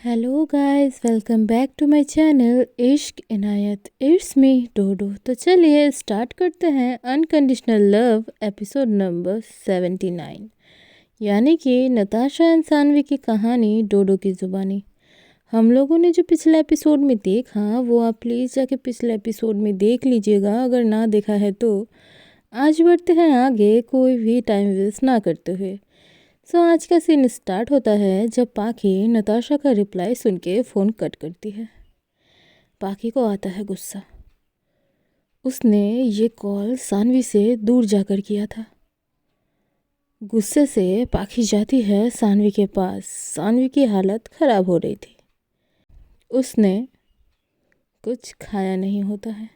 Hello guys, welcome back to my channel Ishq Inayat. It's me डोडो। तो चलिए start करते हैं अनकंडीशनल लव एपिसोड नंबर 79, यानी कि नताशा एंड सानवी की कहानी डोडो की ज़ुबानी। हम लोगों ने जो पिछले एपिसोड में देखा वो आप प्लीज़ जाके पिछले एपिसोड में देख लीजिएगा, अगर ना देखा है तो। आज बढ़ते हैं आगे कोई भी टाइम वेस्ट ना करते हुए। आज का सीन स्टार्ट होता है जब पाखी नताशा का रिप्लाई सुन के फ़ोन कट करती है। पाखी को आता है गुस्सा। उसने ये कॉल सानवी से दूर जाकर किया था। गुस्से से पाखी जाती है सानवी के पास। सानवी की हालत ख़राब हो रही थी। उसने कुछ खाया नहीं होता है।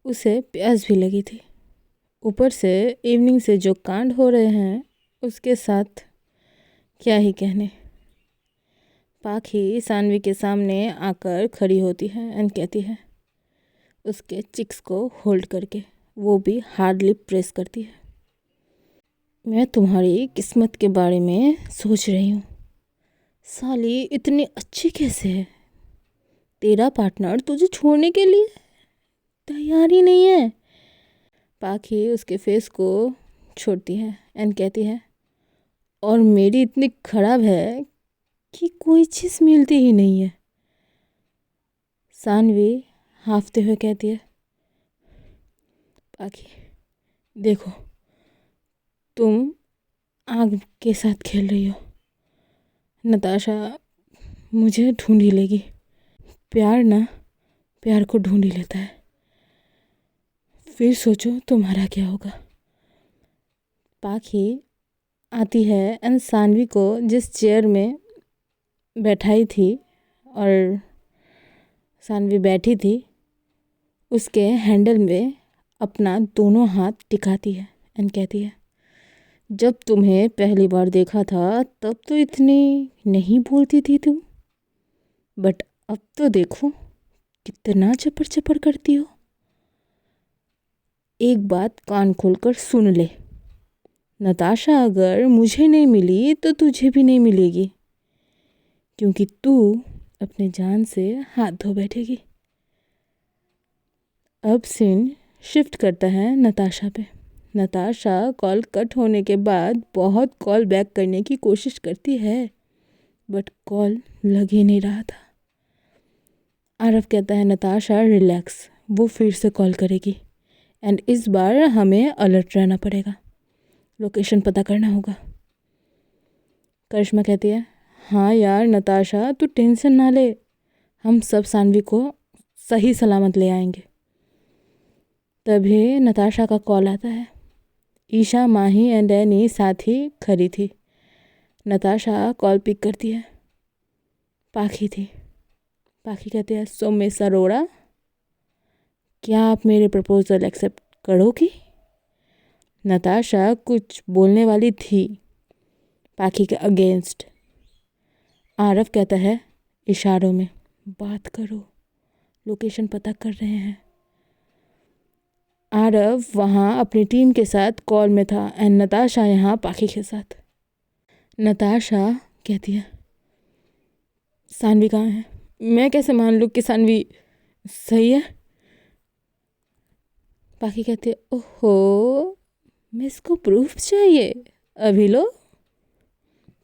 उसे प्यास भी लगी थी। ऊपर से इवनिंग से जो कांड हो रहे हैं उसके साथ क्या ही कहने। पाखी सानवी के सामने आकर खड़ी होती है एंड कहती है, उसके चिक्स को होल्ड करके, वो भी हार्डली प्रेस करती है, मैं तुम्हारी किस्मत के बारे में सोच रही हूँ। साली इतनी अच्छी कैसे है? तेरा पार्टनर तुझे छोड़ने के लिए तैयार ही नहीं है। पाखी उसके फेस को छोड़ती है एंड कहती है, और मेरी इतनी खराब है कि कोई चीज़ मिलती ही नहीं है। सानवी हाफते हुए कहती है, पाखी देखो, तुम आग के साथ खेल रही हो। नताशा मुझे ढूंढ ही लेगी। प्यार ना प्यार को ढूंढ ही लेता है। फिर सोचो तुम्हारा क्या होगा। पाखी आती है एंड सानवी को जिस चेयर में बैठाई थी और सानवी बैठी थी उसके हैंडल में अपना दोनों हाथ टिकाती है एंड कहती है, जब तुम्हें पहली बार देखा था तब तो इतनी नहीं बोलती थी तुम, बट अब तो देखो कितना चपर चपर करती हो। एक बात कान खोलकर सुन ले, नताशा अगर मुझे नहीं मिली तो तुझे भी नहीं मिलेगी, क्योंकि तू अपने जान से हाथ धो बैठेगी। अब सीन शिफ्ट करता है नताशा पे। नताशा कॉल कट होने के बाद बहुत कॉल बैक करने की कोशिश करती है, बट कॉल लग ही नहीं रहा था। आरव कहता है, नताशा रिलैक्स, वो फिर से कॉल करेगी एंड इस बार हमें अलर्ट रहना पड़ेगा, लोकेशन पता करना होगा। करिश्मा कहती है, हाँ यार नताशा तू टेंशन ना ले, हम सब सानवी को सही सलामत ले आएंगे। तभी नताशा का कॉल आता है। ईशा, माही एंड एनी साथ ही खड़ी थी। नताशा कॉल पिक करती है। पाखी थी। पाखी कहते हैं, सो मिस अरोड़ा, क्या आप मेरे प्रपोजल एक्सेप्ट करोगी? नताशा कुछ बोलने वाली थी पाखी के अगेंस्ट। आरव कहता है, इशारों में बात करो, लोकेशन पता कर रहे हैं। आरव वहाँ अपनी टीम के साथ कॉल में था एंड नताशा यहाँ पाखी के साथ। नताशा कहती है, सानवी कहाँ है? मैं कैसे मान लूँ कि सानवी सही है? पाखी कहती है, ओहो, मैं इसको प्रूफ चाहिए, अभी लो।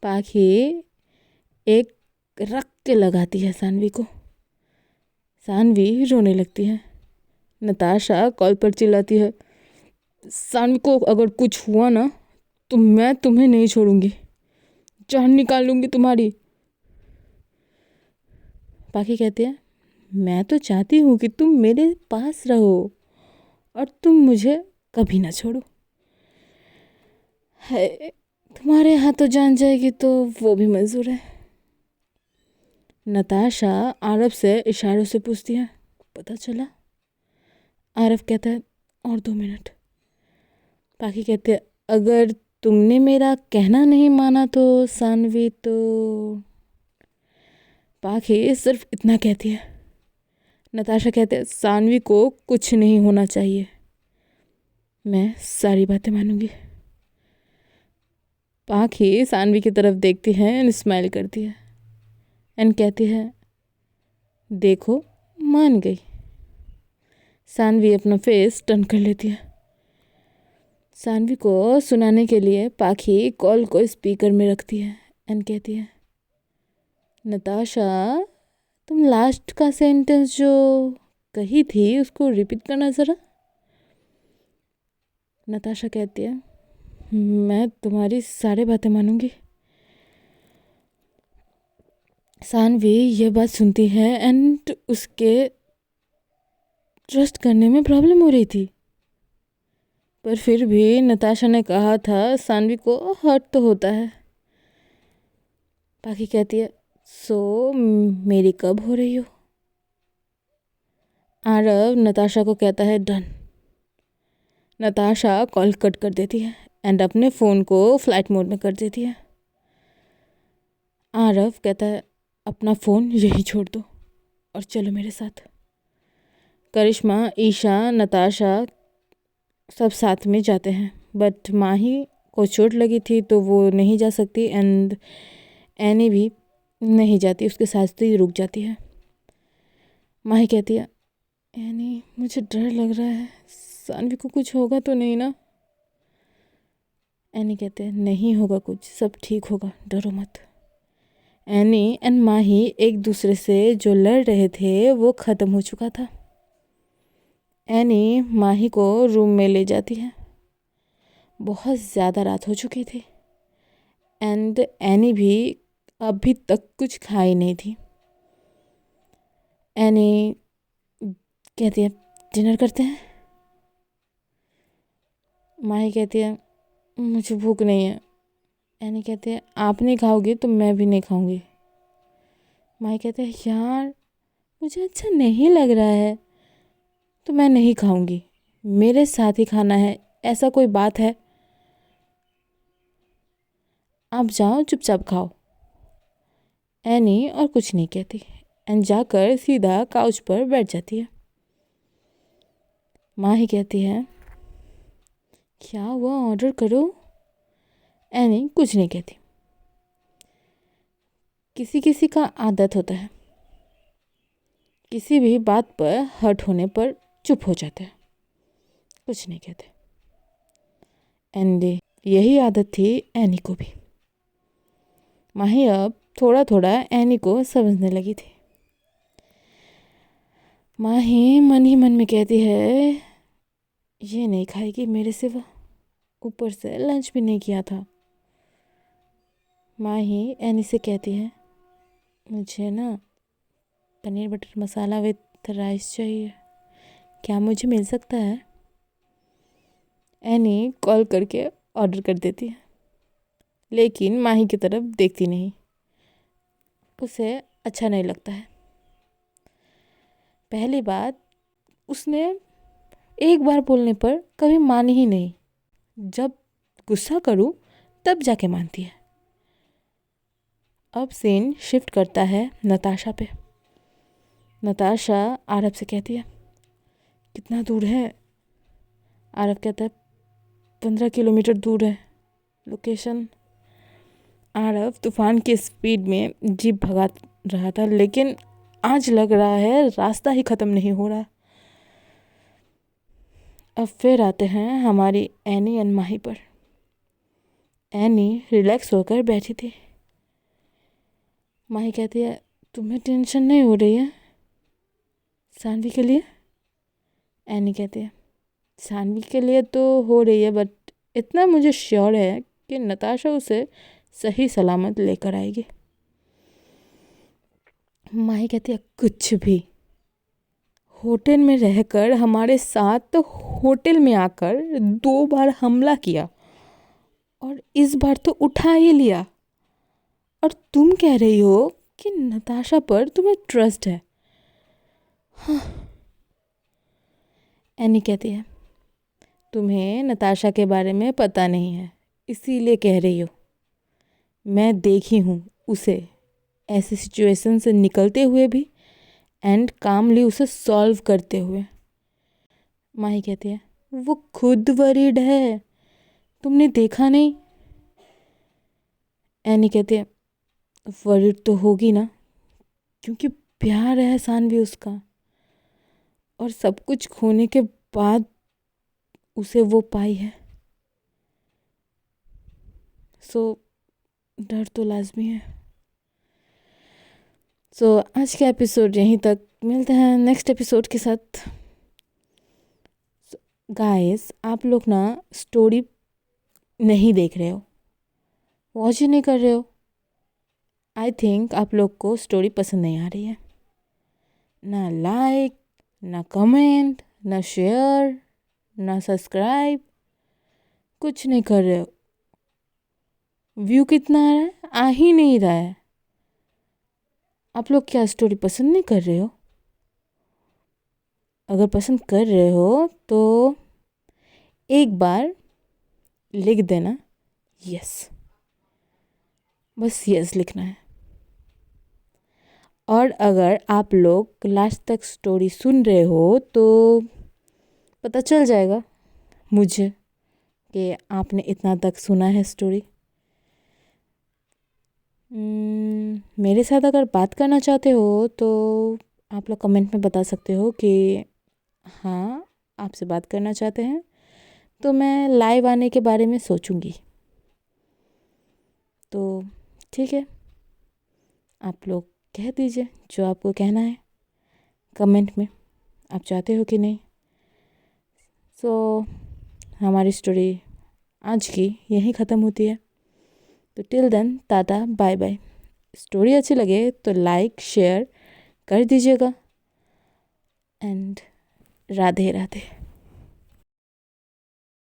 पाखी एक रख के लगाती है सानवी को। सानवी रोने लगती है। नताशा कॉल पर चिल्लाती है, सानवी को अगर कुछ हुआ ना तो मैं तुम्हें नहीं छोड़ूंगी, जान निकाल लूंगी तुम्हारी। पाखी कहती है, मैं तो चाहती हूँ कि तुम मेरे पास रहो और तुम मुझे कभी ना छोड़ो। है, तुम्हारे हाथों जान जाएगी तो वो भी मंजूर है। नताशा आरव से इशारों से पूछती है, पता चला? आरव कहता है, और 2 मिनट। पाखी कहते हैं, अगर तुमने मेरा कहना नहीं माना तो सानवी तो। पाखी सिर्फ इतना कहती है। नताशा कहते हैं, सानवी को कुछ नहीं होना चाहिए, मैं सारी बातें मानूंगी। पाखी सानवी की तरफ देखती है एंड स्माइल करती है। एंड कहती है देखो मान गई। सानवी अपना फेस टर्न कर लेती है। सानवी को सुनाने के लिए पाखी कॉल को स्पीकर में रखती है एंड कहती है नताशा, तुम लास्ट का सेंटेंस जो कही थी उसको रिपीट करना ज़रा। नताशा कहती है मैं तुम्हारी सारी बातें मानूंगी। सानवी ये बात सुनती है एंड उसके ट्रस्ट करने में प्रॉब्लम हो रही थी, पर फिर भी नताशा ने कहा था सानवी को हर्ट तो होता है। पाखी कहती है सो मेरी कब हो रही हो। आरव नताशा को कहता है डन। नताशा कॉल कट कर देती है एंड अपने फ़ोन को फ्लाइट मोड में कर देती है। आरव कहता है अपना फ़ोन यही छोड़ दो और चलो मेरे साथ। करिश्मा, ईशा, नताशा सब साथ में जाते हैं, बट माही को चोट लगी थी तो वो नहीं जा सकती एंड एनी भी नहीं जाती, उसके साथ ही रुक जाती है। माही कहती है एनी मुझे डर लग रहा है, सानवी को कुछ होगा तो नहीं ना। एनी कहते हैं नहीं होगा कुछ, सब ठीक होगा, डरो मत। एनी एंड माही एक दूसरे से जो लड़ रहे थे वो ख़त्म हो चुका था। एनी माही को रूम में ले जाती है। बहुत ज़्यादा रात हो चुकी थी एंड एनी भी अभी तक कुछ खाई नहीं थी। एनी कहती है डिनर करते हैं। माही कहती है मुझे भूख नहीं है। एनी कहती है आप नहीं खाओगी तो मैं भी नहीं खाऊंगी। माही कहते हैं यार मुझे अच्छा नहीं लग रहा है तो मैं नहीं खाऊंगी, मेरे साथ ही खाना है, ऐसा कोई बात है। आप जाओ चुपचाप खाओ। एनी और कुछ नहीं कहती एंड जाकर सीधा काउच पर बैठ जाती है। माही कहती है क्या हुआ ऑर्डर करो। एनी कुछ नहीं कहती। किसी किसी का आदत होता है, किसी भी बात पर हर्ट होने पर चुप हो जाते हैं, कुछ नहीं कहते। एंड यही आदत थी एनी को भी। माही अब थोड़ा थोड़ा एनी को समझने लगी थी। माही मन ही मन में कहती है ये नहीं खाएगी मेरे सिवा, ऊपर से लंच भी नहीं किया था। माही एनी से कहती है मुझे ना paneer butter masala with rice चाहिए, क्या मुझे मिल सकता है। एनी कॉल करके ऑर्डर कर देती है, लेकिन माही की तरफ देखती नहीं, उसे अच्छा नहीं लगता है। पहली बात उसने एक बार बोलने पर कभी मानी ही नहीं, जब गुस्सा करूं तब जाके मानती है। अब सीन शिफ्ट करता है नताशा पे। नताशा आरव से कहती है कितना दूर है। आरव कहता है 15 किलोमीटर दूर है लोकेशन। आरव तूफान की स्पीड में जीप भगा रहा था, लेकिन आज लग रहा है रास्ता ही ख़त्म नहीं हो रहा। अब फिर आते हैं हमारी एनी एंड माही पर। एनी रिलैक्स होकर बैठी थी। माही कहती है तुम्हें टेंशन नहीं हो रही है सानवी के लिए। एनी कहती है सानवी के लिए तो हो रही है, बट इतना मुझे श्योर है कि नताशा उसे सही सलामत लेकर आएगी। माही कहती है कुछ भी, होटल में रहकर हमारे साथ होटल में आकर 2 बार हमला किया और इस बार तो उठा ही लिया, और तुम कह रही हो कि नताशा पर तुम्हें ट्रस्ट है। हाँ। एनी कहती है तुम्हें नताशा के बारे में पता नहीं है इसीलिए कह रही हो, मैं देखी हूँ उसे ऐसी सिचुएशन से निकलते हुए भी एंड कामली उसे सॉल्व करते हुए। माही कहती है वो खुद वरीड है, तुमने देखा नहीं। एनी कहती है वरीड तो होगी ना, क्योंकि प्यार है सानवी उसका, और सब कुछ खोने के बाद उसे वो पाई है। सो डर तो लाजमी है। सो आज का एपिसोड यहीं तक, मिलते हैं नेक्स्ट एपिसोड के साथ। गाइस, आप लोग ना स्टोरी नहीं देख रहे हो, वॉच ही नहीं कर रहे हो। आई थिंक आप लोग को स्टोरी पसंद नहीं आ रही है। ना लाइक, ना कमेंट, ना शेयर, ना सब्सक्राइब, कुछ नहीं कर रहे हो। व्यू कितना आ रहा है? आ ही नहीं रहा है। आप लोग क्या स्टोरी पसंद नहीं कर रहे हो? अगर पसंद कर रहे हो तो एक बार लिख देना यस, बस यस लिखना है। और अगर आप लोग लास्ट तक स्टोरी सुन रहे हो तो पता चल जाएगा मुझे कि आपने इतना तक सुना है स्टोरी। मेरे साथ अगर बात करना चाहते हो तो आप लोग कमेंट में बता सकते हो कि हाँ, आपसे बात करना चाहते हैं, तो मैं लाइव आने के बारे में सोचूंगी। तो ठीक है, आप लोग कह दीजिए जो आपको कहना है कमेंट में, आप चाहते हो कि नहीं। सो हमारी स्टोरी आज की यहीं ख़त्म होती है। तो till then tata bye bye. Story अच्छी लगे तो लाइक शेयर कर दीजिएगा एंड राधे राधे।